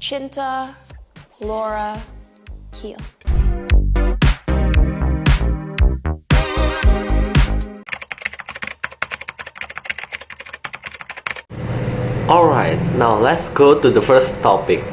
Chinta, Laura, Keel. Alright, now let's go to the first topic.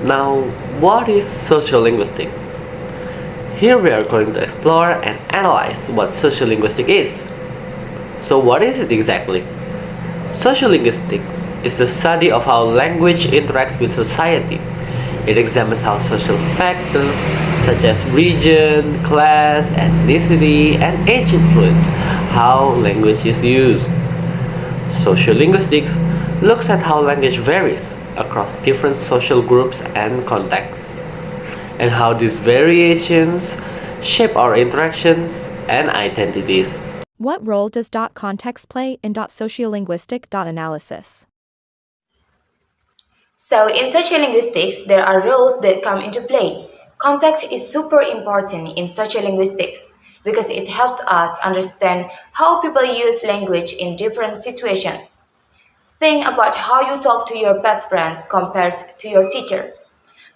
Now, what is sociolinguistic? Here we are going to explore and analyze what sociolinguistic is. So what is it exactly? Sociolinguistics is the study of how language interacts with society. It examines how social factors such as region, class, ethnicity, and age influence how language is used. Sociolinguistics looks at how language varies across different social groups and contexts, and how these variations shape our interactions and identities. What role does context play in sociolinguistic analysis? So in sociolinguistics, there are roles that come into play. Context is super important in sociolinguistics because it helps us understand how people use language in different situations. Think about how you talk to your best friends compared to your teacher.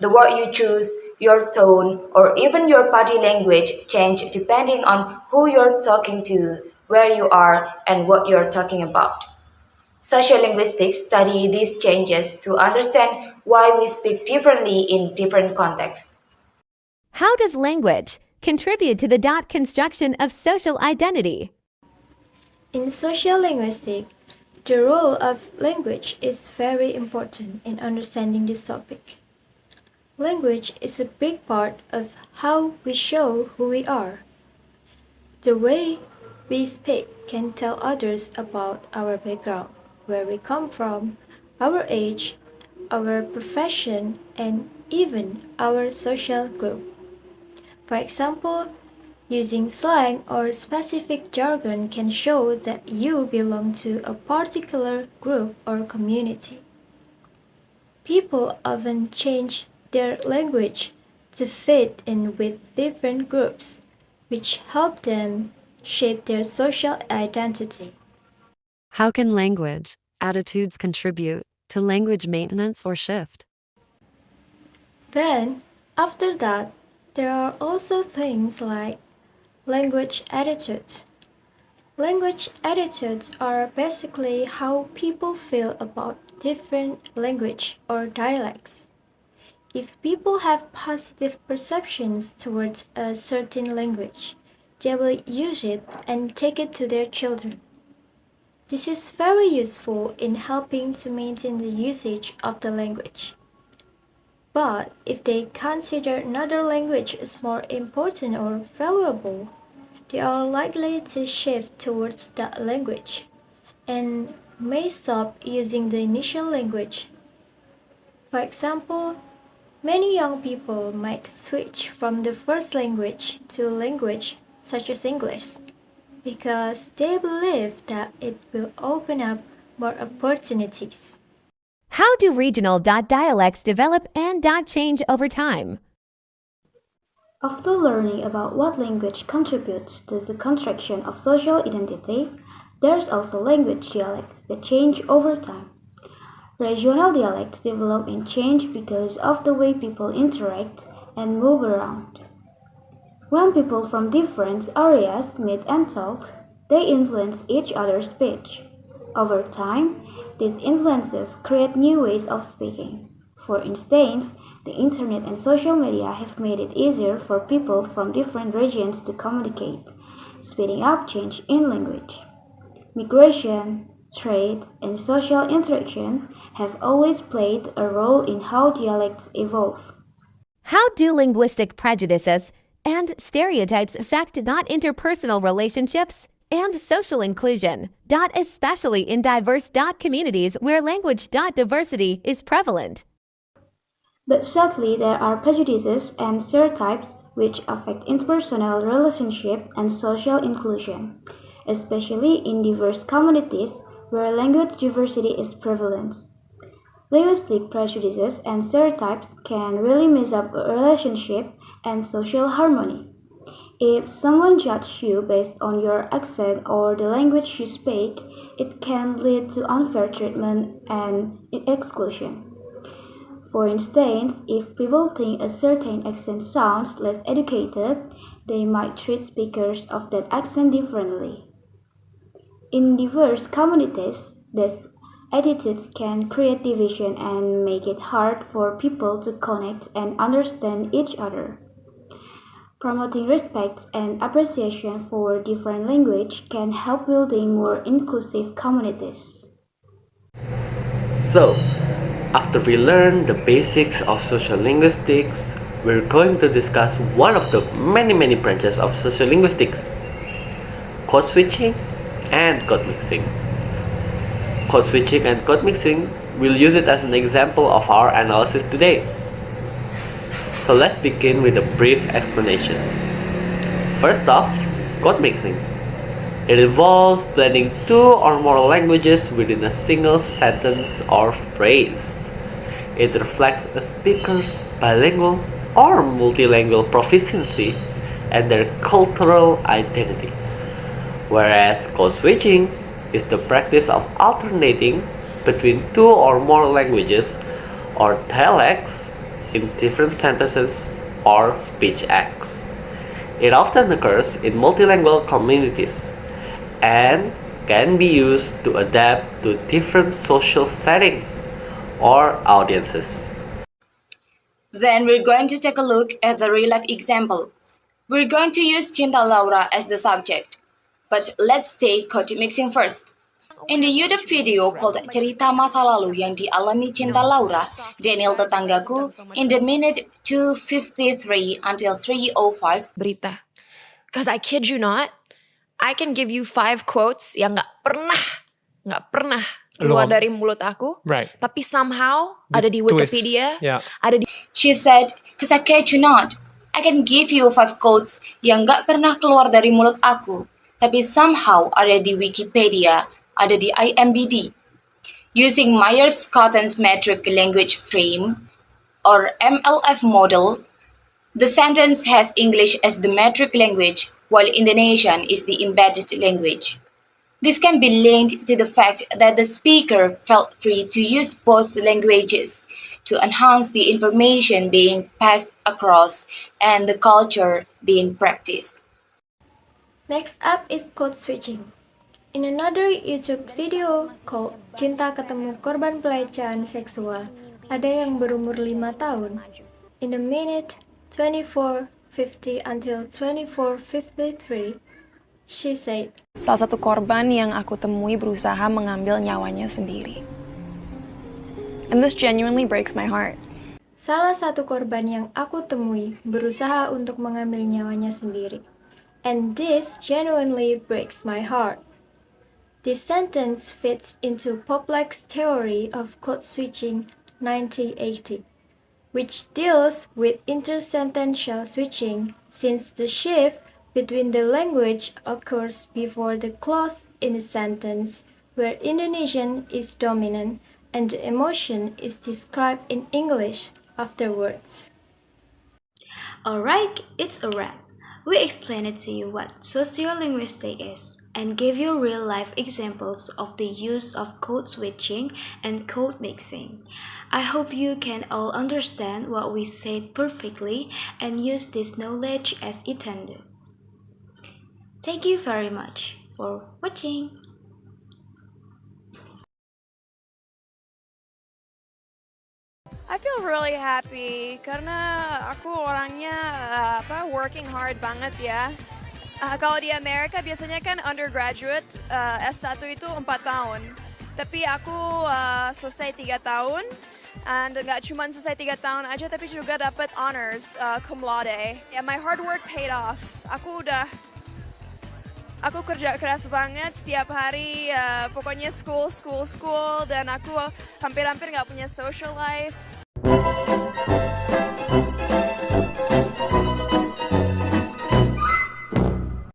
The word you choose, your tone, or even your body language change depending on who you're talking to, where you are, and what you're talking about. Sociolinguistics study these changes to understand why we speak differently in different contexts. How does language contribute to the construction of social identity? In sociolinguistics, the role of language is very important in understanding this topic. Language is a big part of how we show who we are. The way we speak can tell others about our background, where we come from, our age, our profession, and even our social group. For example, using slang or specific jargon can show that you belong to a particular group or community. People often change their language to fit in with different groups, which help them shape their social identity. How can language attitudes contribute to language maintenance or shift? Then, after that, there are also things like language attitudes. Language attitudes are basically how people feel about different language or dialects. If people have positive perceptions towards a certain language, they will use it and take it to their children. This is very useful in helping to maintain the usage of the language. But if they consider another language as more important or valuable, they are likely to shift towards that language and may stop using the initial language. For example, many young people might switch from the first language to a language such as English because they believe that it will open up more opportunities. How do regional dialects develop and change over time? After learning about what language contributes to the construction of social identity, there's also language dialects that change over time. Regional dialects develop and change because of the way people interact and move around. When people from different areas meet and talk, they influence each other's speech. Over time, these influences create new ways of speaking. For instance, the internet and social media have made it easier for people from different regions to communicate, speeding up change in language. Migration, trade, and social interaction have always played a role in how dialects evolve. How do linguistic prejudices and stereotypes affect interpersonal relationships and social inclusion, especially in diverse communities where language diversity is prevalent? But sadly, there are prejudices and stereotypes which affect interpersonal relationship and social inclusion, especially in diverse communities where language diversity is prevalent. Linguistic prejudices and stereotypes can really mess up a relationship and social harmony. If someone judges you based on your accent or the language you speak, it can lead to unfair treatment and exclusion. For instance, if people think a certain accent sounds less educated, they might treat speakers of that accent differently. In diverse communities, these attitudes can create division and make it hard for people to connect and understand each other. Promoting respect and appreciation for different language can help building more inclusive communities. So, after we learn the basics of sociolinguistics, we're going to discuss one of the many branches of sociolinguistics, code switching and code mixing. Code switching and code mixing, we'll use it as an example of our analysis today. So let's begin with a brief explanation. First off, code mixing. It involves blending two or more languages within a single sentence or phrase. It reflects a speaker's bilingual or multilingual proficiency and their cultural identity. Whereas code switching is the practice of alternating between two or more languages or dialects in different sentences or speech acts. It often occurs in multilingual communities and can be used to adapt to different social settings or audiences. Then we're going to take a look at the real-life example. We're going to use Cinta Laura as the subject. But let's take code mixing first. In the YouTube video called Cerita Masa Lalu yang dialami Cinta Laura, Daniel tetanggaku, in the minute 2:53 until 3:05, berita. Because I kid you not, I can give you 5 quotes yang nggak pernah keluar dari mulut aku, right? Tapi somehow ada di Wikipedia, ada di. She said, "Cause I kid you not, I can give you 5 quotes yang nggak pernah keluar dari mulut aku, tapi somehow ada di Wikipedia, ada di IMDb." Using Myers-Scotton's metric language frame, or MLF model, the sentence has English as the metric language, while Indonesian is the embedded language. This can be linked to the fact that the speaker felt free to use both languages to enhance the information being passed across and the culture being practiced. Next up is code switching. In another YouTube video called Cinta Ketemu Korban Pelecehan Seksual, ada yang berumur 5 tahun. In the minute 24:50 until 24:53, she said, "Salah satu korban yang aku temui berusaha mengambil nyawanya sendiri. And this genuinely breaks my heart." Salah satu korban yang aku temui berusaha untuk mengambil nyawanya sendiri. And this genuinely breaks my heart. This sentence fits into Poplack's theory of code switching 1980, which deals with intersentential switching since the shift between the language occurs before the clause in a sentence where Indonesian is dominant and the emotion is described in English afterwards. Alright, it's a wrap. We explained to you what sociolinguistics is and gave you real-life examples of the use of code switching and code mixing. I hope you can all understand what we said perfectly and use this knowledge as intended. Thank you very much for watching. I feel really happy karena aku orangnya working hard banget ya. Kalau di Amerika biasanya kan undergraduate S1 itu 4 tahun. Tapi aku selesai 3 tahun. And nggak cuma selesai 3 tahun aja tapi juga dapat honors cum laude. Yeah, my hard work paid off. Aku kerja keras banget setiap hari, pokoknya school, dan aku hampir-hampir nggak punya social life.